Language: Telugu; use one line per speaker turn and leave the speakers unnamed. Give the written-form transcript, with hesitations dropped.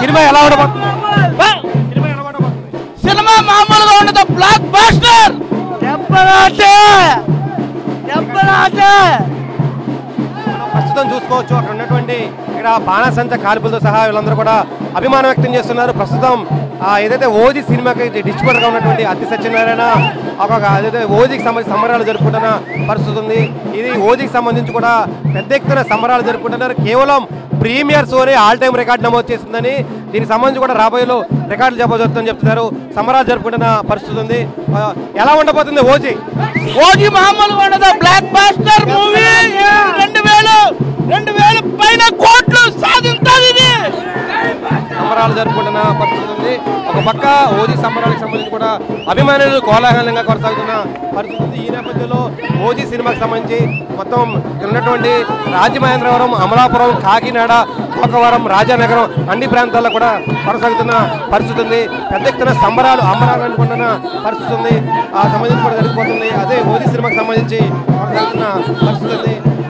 సినిమా ఎలా ఉండబోతుంది?
సినిమా మామూలుగా ఉండదు, బ్లాక్ బాస్టర్.
ప్రస్తుతం చూసుకోవచ్చు అక్కడ ఉన్నటువంటి ఇక్కడ బాణాసంచ కాల్పులతో సహా వీళ్ళందరూ కూడా అభిమానం వ్యక్తం చేస్తున్నారు. ప్రస్తుతం ఏదైతే ఓజీ సినిమాకి డిస్ట్రిబ్యూటర్ గా ఉన్నటువంటి అతి సత్యనారాయణ ఏదైతే ఓజీకి సంబంధించి సంబరాలు జరుపుకుంటున్న పరిస్థితి ఉంది. ఇది ఓజీకి సంబంధించి కూడా పెద్ద ఎత్తున సంబరాలు జరుపుకుంటున్నారు. కేవలం ప్రీమియర్ షోనే ఆల్ టైమ్ రికార్డు నమోదు చేస్తుందని, దీనికి సంబంధించి కూడా రాబోయేలో రికార్డులు చెప్పబోతుందని చెప్తున్నారు. సంబరాలు జరుపుకుంటున్న పరిస్థితి ఉంది. ఎలా ఉండబోతుంది ఓజీ?
ఓజీ మామూలుగా ఉండదు, బ్లాక్ బాస్టర్ మూవీ. 2000 పైన కోట్లు సాధించాలి. ఇది
సంబరాలు జరుపుకుంటున్న పరిస్థితి ఉంది. ఒక పక్క ఓజీ సంబరాలకు సంబంధించి కూడా అభిమానులు కోలాహలంగా కొనసాగుతున్న పరిస్థితి ఉంది. ఈ నేపథ్యంలో ఓజీ సినిమాకి సంబంధించి మొత్తం ఉన్నటువంటి రాజమహేంద్రవరం, అమలాపురం, కాకినాడ, కోకవరం, రాజానగరం అన్ని ప్రాంతాల్లో కూడా కొనసాగుతున్న పరిస్థితి ఉంది. పెద్ద ఎత్తున సంబరాలు అంబరాలు అనుకుంటున్న పరిస్థితి ఉంది. ఆ సంబంధించి కూడా జరిగిపోతుంది. అదే ఓజీ సినిమాకి సంబంధించి కొనసాగుతున్న పరిస్థితి ఉంది.